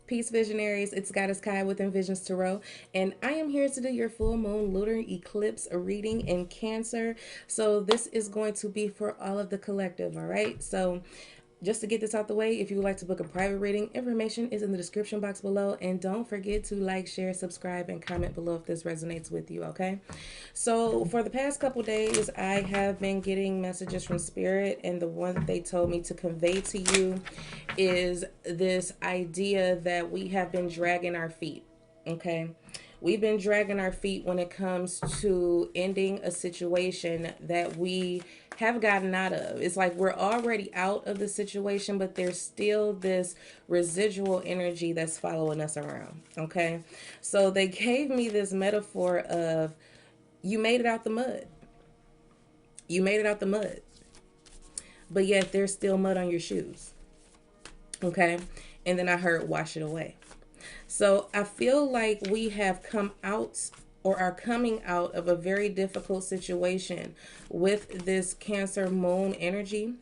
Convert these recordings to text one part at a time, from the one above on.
Peace, visionaries. It's Goddess Kai with Envisions Tarot, and I am here to do your full moon lunar eclipse reading in Cancer. So, this is going to be for all of the collective, all right? So, just to get this out the way, if you would like to book a private reading, information is in the description box below. And don't forget to like, share, subscribe, and comment below if this resonates with you, okay? So, for the past couple days, I have been getting messages from Spirit, and the one that they told me to convey to you is this idea that we have been dragging our feet, okay? We've been dragging our feet when it comes to ending a situation that we have gotten out of. It's like we're already out of the situation, but there's still this residual energy that's following us around. Okay. So they gave me this metaphor of you made it out the mud. You made it out the mud, but yet there's still mud on your shoes. Okay. And then I heard wash it away. So I feel like we have come out or are coming out of a very difficult situation with this Cancer moon energy.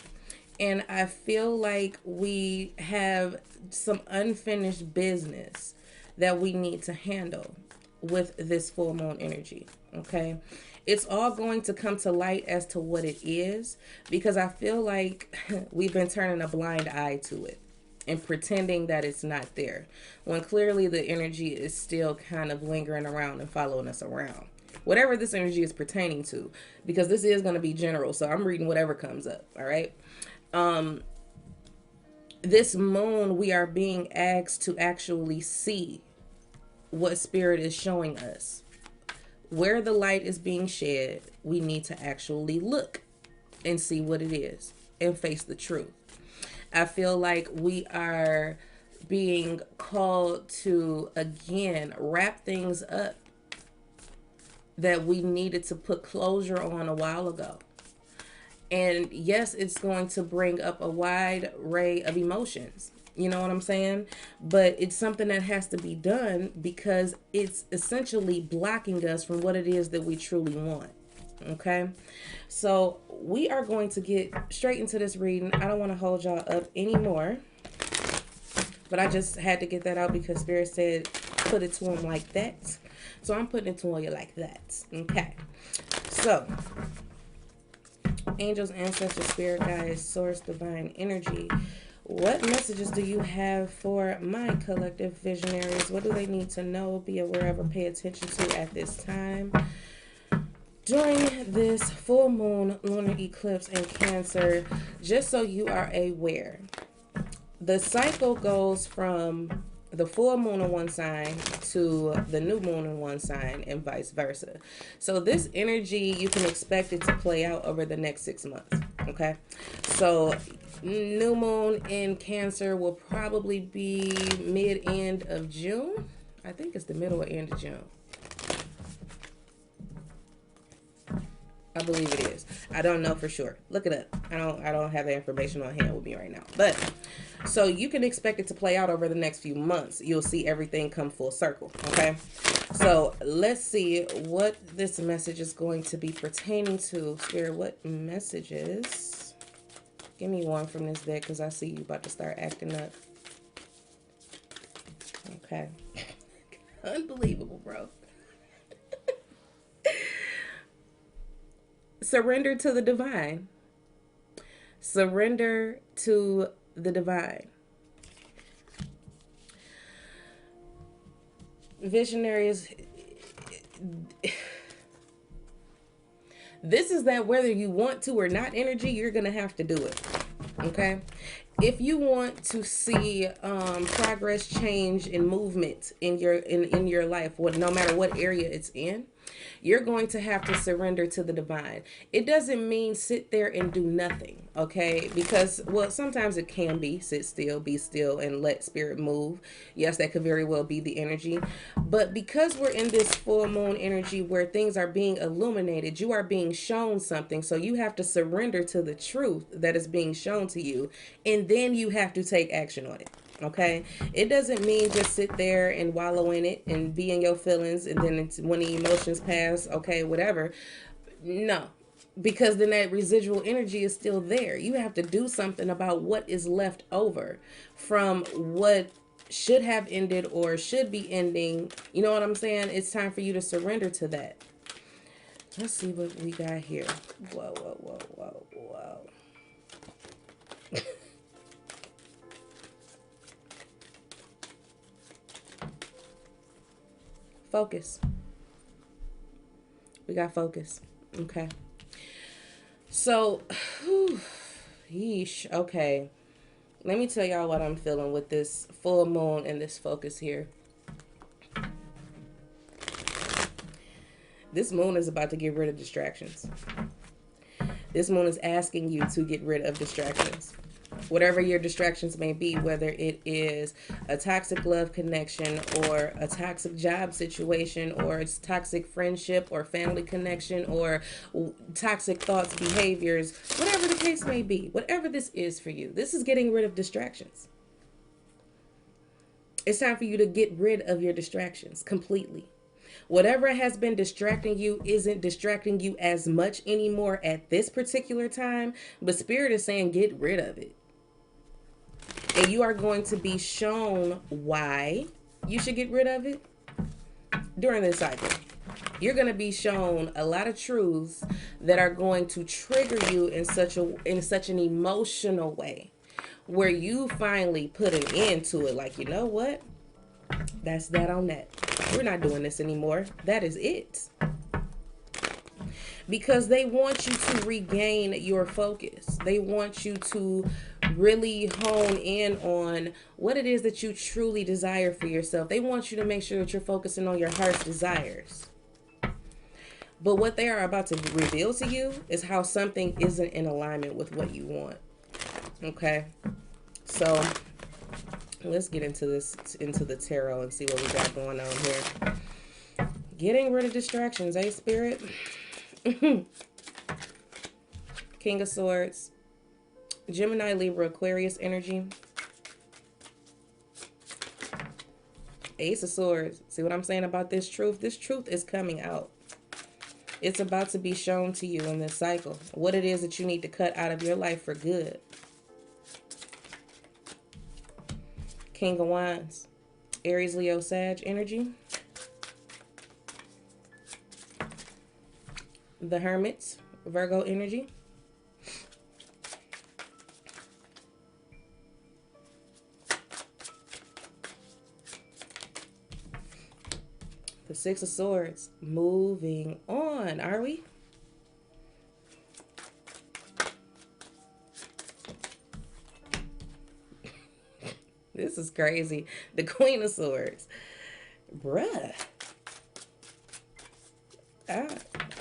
And I feel like we have some unfinished business that we need to handle with this full moon energy. Okay. It's all going to come to light as to what it is, because I feel like we've been turning a blind eye to it and pretending that it's not there, when clearly the energy is still kind of lingering around and following us around. Whatever this energy is pertaining to, because this is going to be general, so I'm reading whatever comes up, all right? This moon, we are being asked to actually see what Spirit is showing us. Where the light is being shed, we need to actually look and see what it is and face the truth. I feel like we are being called to, again, wrap things up that we needed to put closure on a while ago. And yes, it's going to bring up a wide array of emotions. You know what I'm saying? But it's something that has to be done because it's essentially blocking us from what it is that we truly want. Okay, so we are going to get straight into this reading. I don't want to hold y'all up anymore, but I just had to get that out because Spirit said put it to him like that. So I'm putting it to you like that. Okay, so angels, ancestors, spirit guides, source, divine energy, what messages do you have for my collective visionaries? What do they need to know, be aware of, or pay attention to at this time during this full moon lunar eclipse in Cancer? Just so you are aware, the cycle goes from the full moon in one sign to the new moon in one sign and vice versa. So this energy, you can expect it to play out over the next 6 months. Okay, so new moon in Cancer will probably be mid-end of June. I think it's the middle or end of June. I believe it is. I don't know for sure. Look it up. I don't have the information on hand with me right now. But so you can expect it to play out over the next few months. You'll see everything come full circle. Okay. So let's see what this message is going to be pertaining to. Spirit, what messages? Give me one from this deck because I see you about to start acting up. Okay. Unbelievable, bro. Surrender to the divine. Surrender to the divine. Visionaries, this is that whether you want to or not energy, you're going to have to do it. Okay? If you want to see progress, change, and movement in your life, no matter what area it's in, you're going to have to surrender to the divine. It doesn't mean sit there and do nothing, okay? Because, well, sometimes it can be sit still, be still, and let spirit move. Yes, that could very well be the energy. But because we're in this full moon energy where things are being illuminated, you are being shown something. So you have to surrender to the truth that is being shown to you. And then you have to take action on it. Okay, it doesn't mean just sit there and wallow in it and be in your feelings and then when the emotions pass, okay, whatever. No, because then that residual energy is still there. You have to do something about what is left over from what should have ended or should be ending. You know what I'm saying? It's time for you to surrender to that. Let's see what we got here. Whoa, whoa, whoa, whoa, whoa. Focus. We got focus. Okay. So, whew, yeesh. Okay. Let me tell y'all what I'm feeling with this full moon and this focus here. This moon is about to get rid of distractions. This moon is asking you to get rid of distractions. Whatever your distractions may be, whether it is a toxic love connection or a toxic job situation or it's toxic friendship or family connection or toxic thoughts, behaviors, whatever the case may be, whatever this is for you, this is getting rid of distractions. It's time for you to get rid of your distractions completely. Whatever has been distracting you isn't distracting you as much anymore at this particular time, but Spirit is saying get rid of it. And you are going to be shown why you should get rid of it during this cycle. You're going to be shown a lot of truths that are going to trigger you in such an emotional way where you finally put an end to it. Like, you know what? That's that on that. We're not doing this anymore. That is it. Because they want you to regain your focus. They want you to really hone in on what it is that you truly desire for yourself. They want you to make sure that you're focusing on your heart's desires. But what they are about to reveal to you is how something isn't in alignment with what you want. Okay? So let's get into the tarot and see what we got going on here. Getting rid of distractions, eh, Spirit? King of Swords, Gemini, Libra, Aquarius energy. Ace of Swords. See what I'm saying about this truth? This truth is coming out. It's about to be shown to you in this cycle. What it is that you need to cut out of your life for good. King of Wands, Aries, Leo, Sag energy. The Hermit, Virgo energy. The Six of Swords, moving on, are we? This is crazy. The Queen of Swords. Bruh.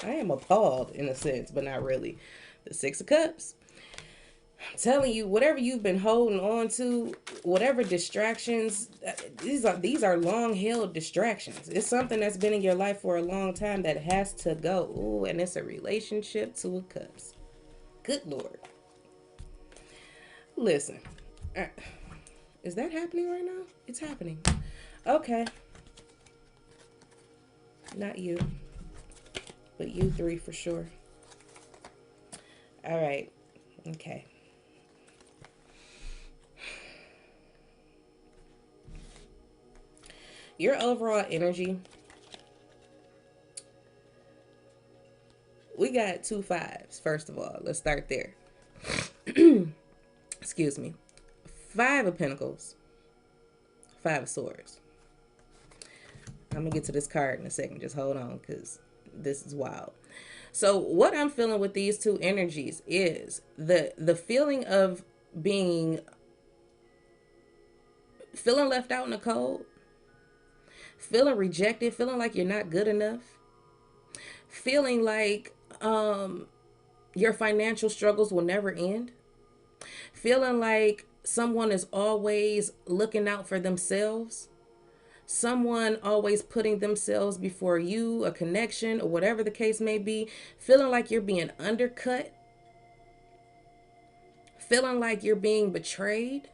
I am appalled in a sense, but not really. The Six of Cups. I'm telling you, whatever you've been holding on to, whatever distractions, these are long-held distractions. It's something that's been in your life for a long time that has to go. Ooh, and it's a relationship, Two of Cups. Good Lord. Listen. Is that happening right now? It's happening. Okay. Not you. But you three for sure. All right. Okay. Your overall energy. We got 2 5s, first of all. Let's start there. Excuse me. 5 of Pentacles. 5 of Swords. I'm going to get to this card in a second. Just hold on, because this is wild. So what I'm feeling with these two energies is the feeling of feeling left out in the cold, feeling rejected, feeling like you're not good enough, feeling like your financial struggles will never end, feeling like someone is always looking out for themselves, someone always putting themselves before you, a connection, or whatever the case may be, feeling like you're being undercut, feeling like you're being betrayed,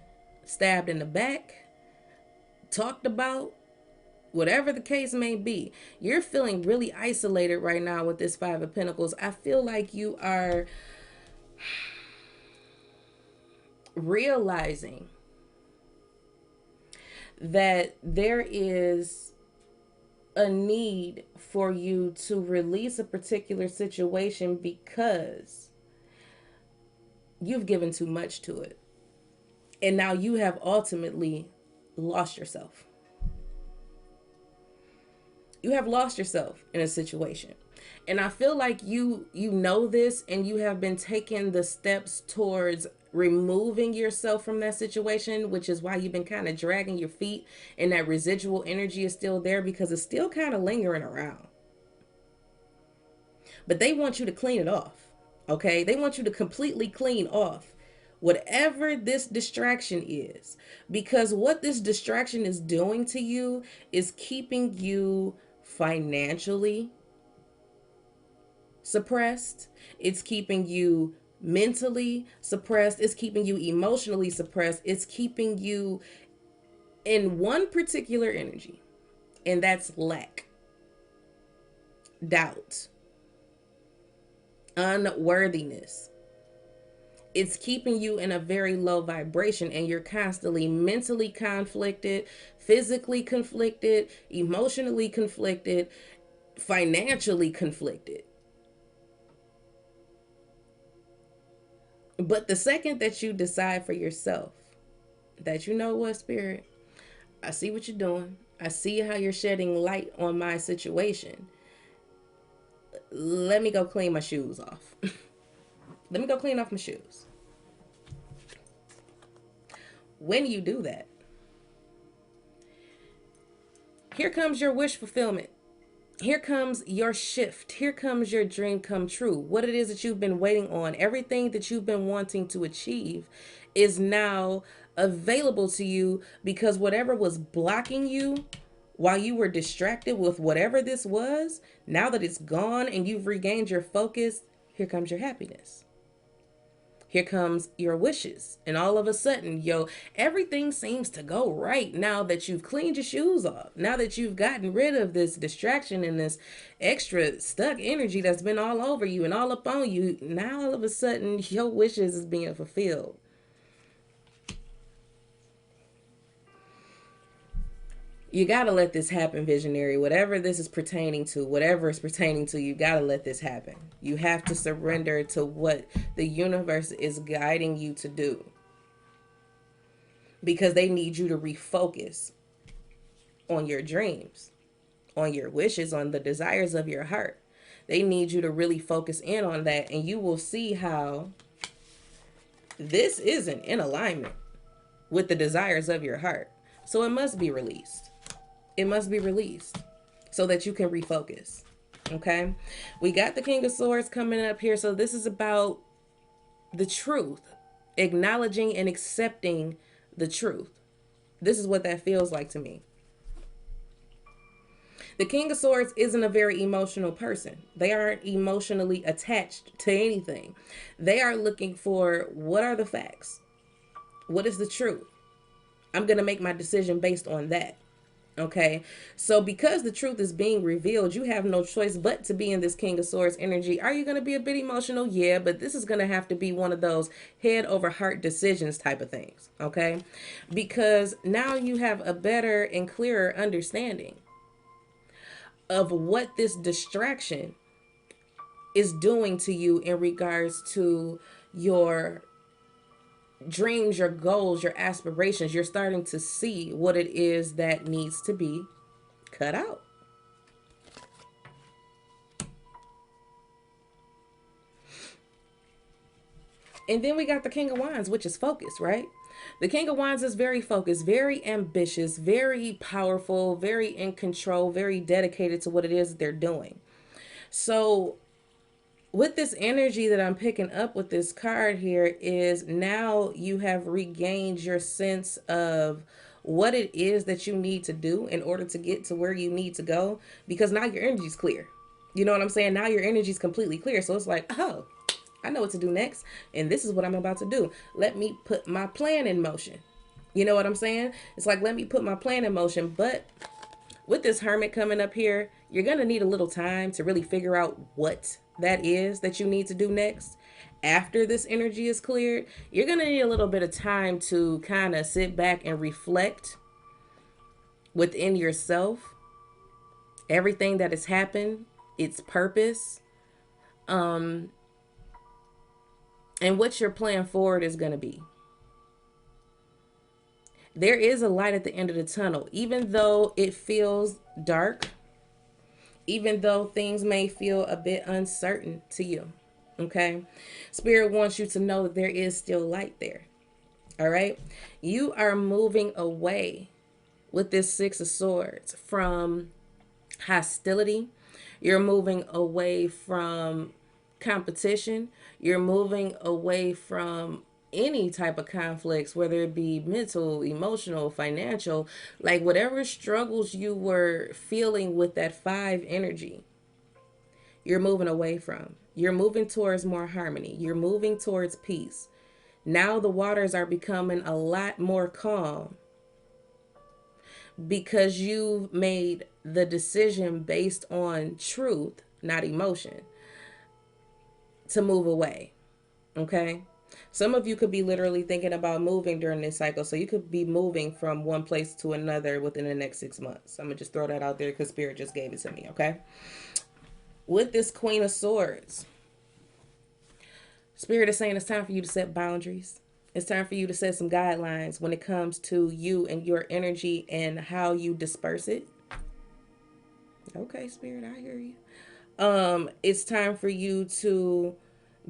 stabbed in the back, talked about, whatever the case may be. You're feeling really isolated right now with this 5 of Pentacles. I feel like you are realizing that there is a need for you to release a particular situation because you've given too much to it. And now you have ultimately lost yourself. You have lost yourself in a situation. And I feel like you know this, and you have been taking the steps towards removing yourself from that situation, which is why you've been kind of dragging your feet, and that residual energy is still there because it's still kind of lingering around. But they want you to clean it off. Okay? They want you to completely clean off whatever this distraction is, because what this distraction is doing to you is keeping you financially suppressed. It's keeping you mentally suppressed. It's keeping you emotionally suppressed. It's keeping you in one particular energy, and that's lack, doubt, unworthiness. It's keeping you in a very low vibration, and you're constantly mentally conflicted, physically conflicted, emotionally conflicted, financially conflicted. But the second that you decide for yourself that, you know what, Spirit, I see what you're doing. I see how you're shedding light on my situation. Let me go clean my shoes off. Let me go clean off my shoes. When you do that, here comes your wish fulfillment. Here comes your shift. Here comes your dream come true. What it is that you've been waiting on, everything that you've been wanting to achieve is now available to you, because whatever was blocking you while you were distracted with whatever this was, now that it's gone and you've regained your focus, here comes your happiness. Here comes your wishes. And all of a sudden, everything seems to go right now that you've cleaned your shoes off. Now that you've gotten rid of this distraction and this extra stuck energy that's been all over you and all up on you. Now all of a sudden, your wishes is being fulfilled. You got to let this happen, visionary. Whatever this is pertaining to, whatever is pertaining to, you got to let this happen. You have to surrender to what the universe is guiding you to do, because they need you to refocus on your dreams, on your wishes, on the desires of your heart. They need you to really focus in on that, and you will see how this isn't in alignment with the desires of your heart. So it must be released. It must be released so that you can refocus. Okay? We got the King of Swords coming up here. So this is about the truth, acknowledging and accepting the truth. This is what that feels like to me. The King of Swords isn't a very emotional person. They aren't emotionally attached to anything. They are looking for, what are the facts? What is the truth? I'm going to make my decision based on that. Okay, so because the truth is being revealed, you have no choice but to be in this King of Swords energy. Are you going to be a bit emotional? Yeah, but this is going to have to be one of those head over heart decisions type of things. Okay, because now you have a better and clearer understanding of what this distraction is doing to you in regards to your dreams, your goals, your aspirations. You're starting to see what it is that needs to be cut out. And then we got the King of Wands, which is focus, right? The King of Wands is very focused, very ambitious, very powerful, very in control, very dedicated to what it is that they're doing. So with this energy that I'm picking up with this card here is, now you have regained your sense of what it is that you need to do in order to get to where you need to go, because now your energy is clear. You know what I'm saying? Now your energy is completely clear. So it's like, oh, I know what to do next, and this is what I'm about to do. Let me put my plan in motion. You know what I'm saying? It's like, let me put my plan in motion. But with this Hermit coming up here, you're going to need a little time to really figure out what that is that you need to do next. After this energy is cleared, you're going to need a little bit of time to kind of sit back and reflect within yourself, everything that has happened, its purpose, and what your plan forward is going to be. There is a light at the end of the tunnel, even though it feels dark, even though things may feel a bit uncertain to you. Okay. Spirit wants you to know that there is still light there. All right. You are moving away with this Six of Swords from hostility. You're moving away from competition. You're moving away from any type of conflicts, whether it be mental, emotional, financial, like whatever struggles you were feeling with that 5 energy, you're moving away from. You're moving towards more harmony. You're moving towards peace. Now the waters are becoming a lot more calm because you've made the decision based on truth, not emotion, to move away. Okay? Some of you could be literally thinking about moving during this cycle. So you could be moving from one place to another within the next 6 months. I'm going to just throw that out there because Spirit just gave it to me. Okay? With this Queen of Swords, Spirit is saying it's time for you to set boundaries. It's time for you to set some guidelines when it comes to you and your energy and how you disperse it. Okay, Spirit, I hear you. It's time for you to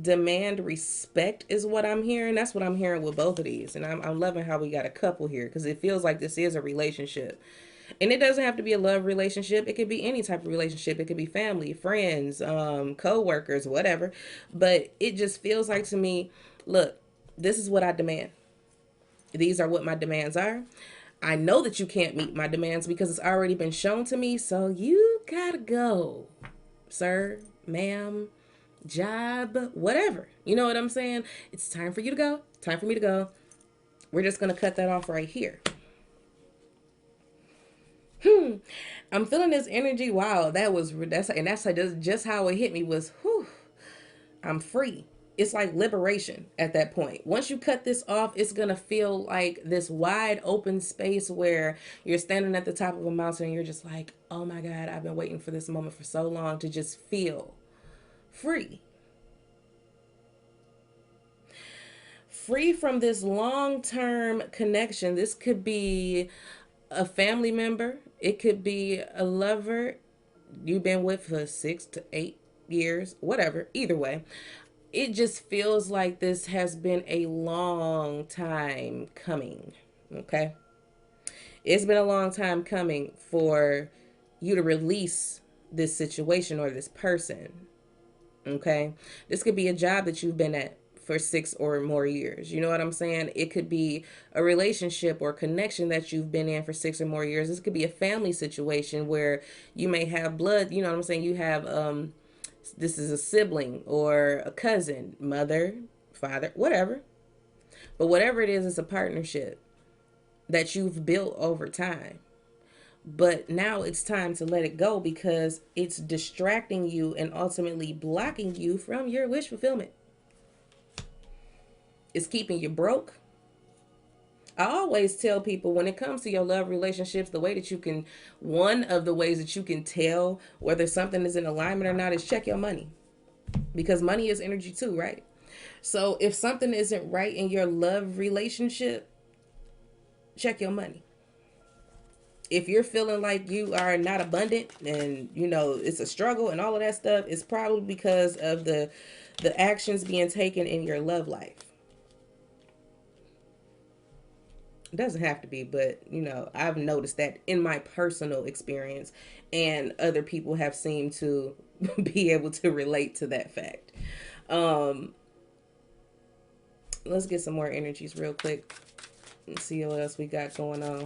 demand respect is what I'm hearing. That's what I'm hearing with both of these. And I'm loving how we got a couple here because it feels like this is a relationship. And it doesn't have to be a love relationship. It could be any type of relationship. It could be family, friends, co-workers, whatever. But it just feels like to me, look, this is what I demand. These are what my demands are. I know that you can't meet my demands because it's already been shown to me. So you gotta go, sir, ma'am, job, whatever. You know what I'm saying? It's time for you to go. Time for me to go. We're just going to cut that off right here. I'm feeling this energy. Wow, that's just how it hit me was, I'm free. It's like liberation at that point. Once you cut this off, it's going to feel like this wide open space where you're standing at the top of a mountain and you're just like, oh my God, I've been waiting for this moment for so long to just feel free. Free from this long-term connection. This could be a family member. It could be a lover you've been with for 6 to 8 years, whatever. Either way, it just feels like this has been a long time coming. Okay. It's been a long time coming for you to release this situation or this person. Okay. This could be a job that you've been at for 6 or more years. You know what I'm saying? It could be a relationship or connection that you've been in for 6 or more years. This could be a family situation where you may have blood. You know what I'm saying? You have, this is a sibling or a cousin, mother, father, whatever. But whatever it is, it's a partnership that you've built over time. But now it's time to let it go because it's distracting you and ultimately blocking you from your wish fulfillment. It's keeping you broke. I always tell people when it comes to your love relationships, the way that you can, one of the ways that you can tell whether something is in alignment or not is check your money. Because money is energy too, right? So if something isn't right in your love relationship, check your money. If you're feeling like you are not abundant and, you know, it's a struggle and all of that stuff, it's probably because of the actions being taken in your love life. It doesn't have to be, but, you know, I've noticed that in my personal experience, and other people have seemed to be able to relate to that fact. Let's get some more energies real quick and see what else we got going on.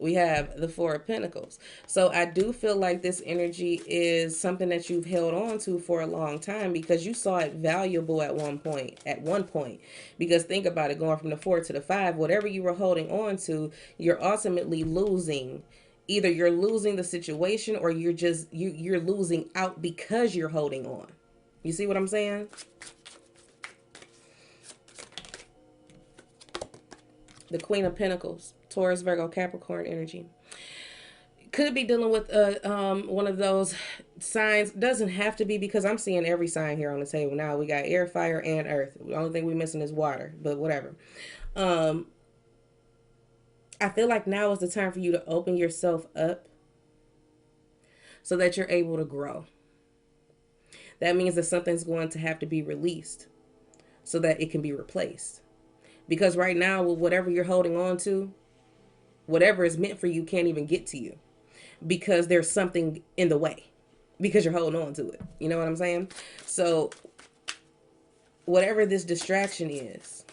We have the Four of Pentacles. So I do feel like this energy is something that you've held on to for a long time because you saw it valuable at one point. Because think about it, going from the 4 to the 5, whatever you were holding on to, you're ultimately losing. Either you're losing the situation or you're losing out because you're holding on. You see what I'm saying? The Queen of Pentacles, Taurus, Virgo, Capricorn energy. Could be dealing with one of those signs. Doesn't have to be, because I'm seeing every sign here on the table now. We got air, fire, and earth. The only thing we're missing is water, but whatever. I feel like now is the time for you to open yourself up so that you're able to grow. That means that something's going to have to be released so that it can be replaced. Because right now, with whatever you're holding on to, whatever is meant for you can't even get to you because there's something in the way because you're holding on to it. You know what I'm saying? So whatever this distraction is,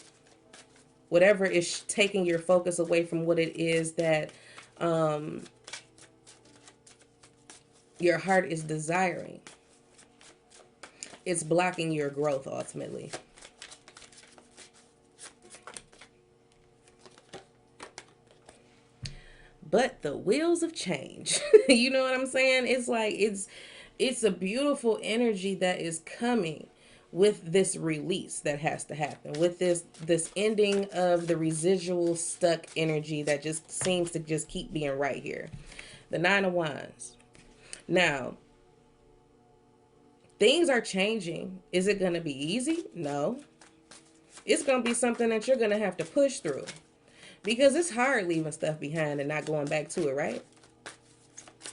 whatever is taking your focus away from what it is that your heart is desiring, it's blocking your growth ultimately. But the wheels of change, you know what I'm saying? It's like, it's a beautiful energy that is coming with this release that has to happen, with this ending of the residual stuck energy that just seems to just keep being right here. The Nine of Wands. Now, things are changing. Is it going to be easy? No. It's going to be something that you're going to have to push through. Because it's hard leaving stuff behind and not going back to it, right?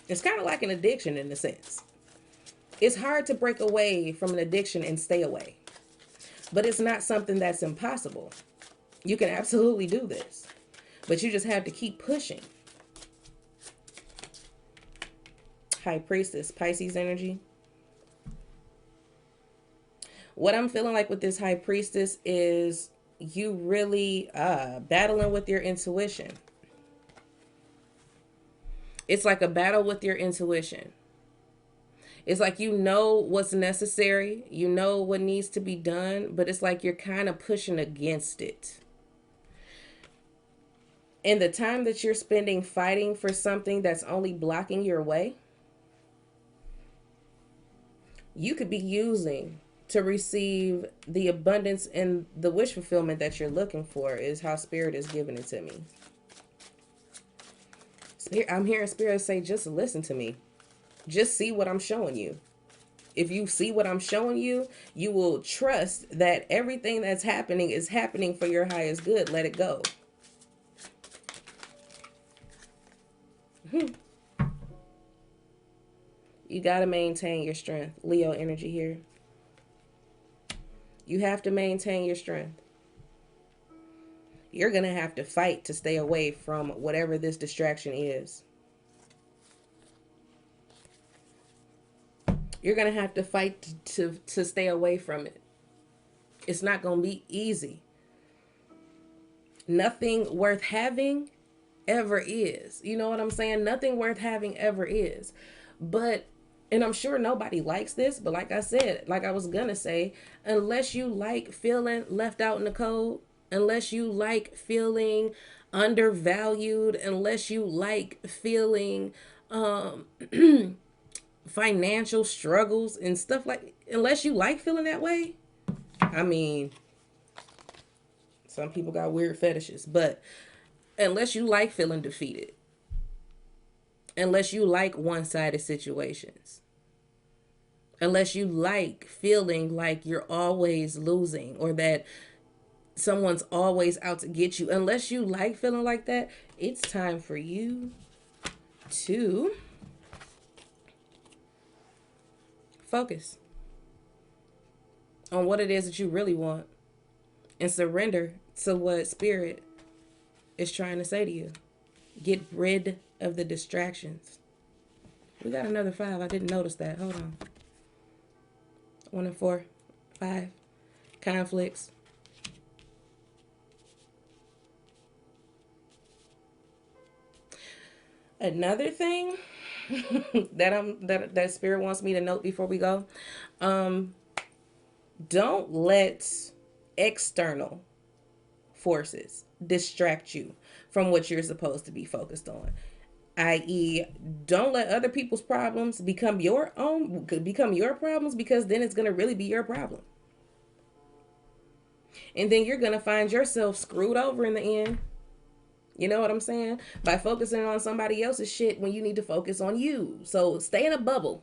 It's kind of like an addiction in a sense. It's hard to break away from an addiction and stay away. But it's not something that's impossible. You can absolutely do this. But you just have to keep pushing. High Priestess, Pisces energy. What I'm feeling like with this High Priestess is you really battling with your intuition. It's like a battle with your intuition. It's like you know what's necessary. You know what needs to be done. But it's like you're kind of pushing against it. And the time that you're spending fighting for something that's only blocking your way, you could be using to receive the abundance and the wish fulfillment that you're looking for, is how Spirit is giving it to me. I'm hearing Spirit say, just listen to me. Just see what I'm showing you. If you see what I'm showing you, you will trust that everything that's happening is happening for your highest good. Let it go. You got to maintain your strength. Leo energy here. You have to maintain your strength. You're going to have to fight to stay away from whatever this distraction is. You're going to have to fight to stay away from it. It's not going to be easy. Nothing worth having ever is. You know what I'm saying? Nothing worth having ever is. But, and I'm sure nobody likes this, but like I said, like I was going to say, unless you like feeling left out in the cold, unless you like feeling undervalued, unless you like feeling financial struggles and stuff like, unless you like feeling that way, I mean, some people got weird fetishes, but unless you like feeling defeated, unless you like one-sided situations, unless you like feeling like you're always losing or that someone's always out to get you, unless you like feeling like that, it's time for you to focus on what it is that you really want and surrender to what Spirit is trying to say to you. Get rid of the distractions. We got another 5. I didn't notice that. Hold on. 1 and 4. 5. Conflicts. Another thing that Spirit wants me to note before we go. Don't let external forces distract you from what you're supposed to be focused on. I.e., don't let other people's problems become your problems, because then it's going to really be your problem. And then you're going to find yourself screwed over in the end. You know what I'm saying? By focusing on somebody else's shit when you need to focus on you. So stay in a bubble.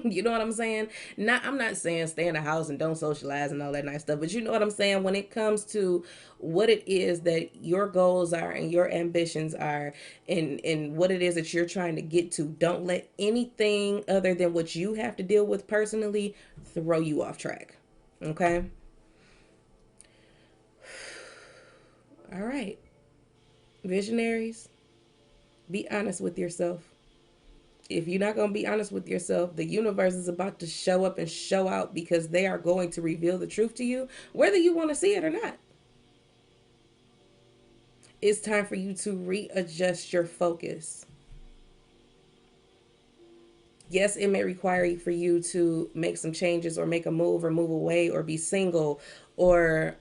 You know what I'm saying? I'm not saying stay in the house and don't socialize and all that nice stuff, but you know what I'm saying when it comes to what it is that your goals are and your ambitions are, and what it is that you're trying to get to. Don't let anything other than what you have to deal with personally throw you off track. Okay? All right. Visionaries, be honest with yourself. If you're not going to be honest with yourself, the universe is about to show up and show out because they are going to reveal the truth to you, whether you want to see it or not. It's time for you to readjust your focus. Yes, it may require for you to make some changes or make a move or move away or be single or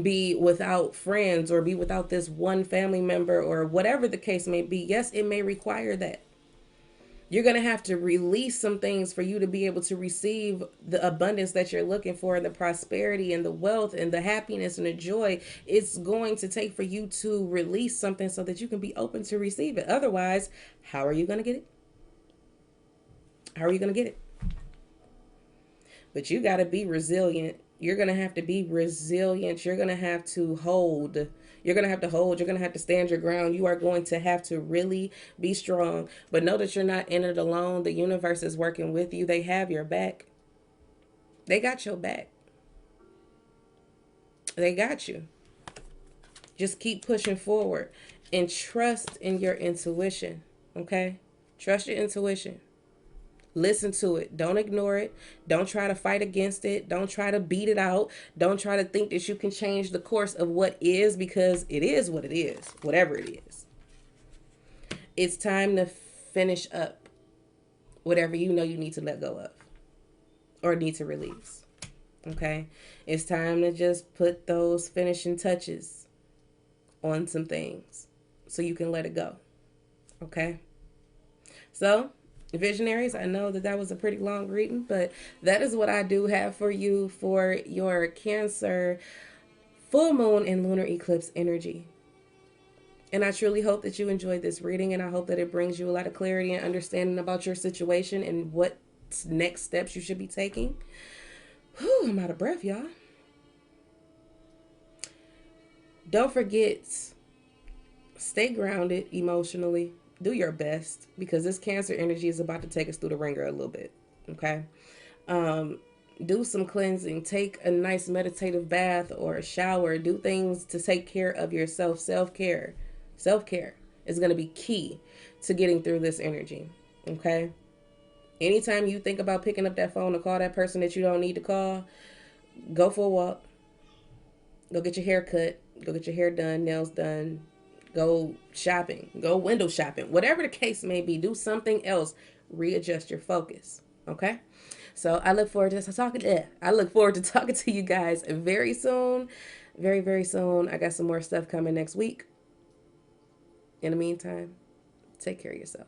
be without friends or be without this one family member or whatever the case may be. Yes, it may require that. You're going to have to release some things for you to be able to receive the abundance that you're looking for, and the prosperity and the wealth and the happiness and the joy. It's going to take for you to release something so that you can be open to receive it. Otherwise, how are you going to get it? How are you going to get it? But you got to be resilient. You're going to have to be resilient. You're going to have to hold. You're going to have to hold. You're going to have to stand your ground. You are going to have to really be strong. But know that you're not in it alone. The universe is working with you. They have your back. They got your back. They got you. Just keep pushing forward and trust in your intuition. Okay? Trust your intuition. Listen to it. Don't ignore it. Don't try to fight against it. Don't try to beat it out. Don't try to think that you can change the course of what is, because it is what it is, whatever it is. It's time to finish up whatever you know you need to let go of or need to release. Okay? It's time to just put those finishing touches on some things so you can let it go. Okay? So, visionaries, I know that was a pretty long reading, but that is what I do have for you for your Cancer full moon and lunar eclipse energy. And I truly hope that you enjoyed this reading, and I hope that it brings you a lot of clarity and understanding about your situation and what next steps you should be taking. Whew, I'm out of breath, y'all. Don't forget, stay grounded emotionally. Do your best, because this Cancer energy is about to take us through the ringer a little bit. Okay? Do some cleansing. Take a nice meditative bath or a shower. Do things to take care of yourself. Self-care. Self-care is going to be key to getting through this energy. Okay? Anytime you think about picking up that phone to call that person that you don't need to call, go for a walk. Go get your hair cut. Go get your hair done, nails done. Go shopping. Go window shopping. Whatever the case may be, do something else. Readjust your focus. Okay? So I look forward to talking to you guys very soon. Very, very soon. I got some more stuff coming next week. In the meantime, take care of yourself.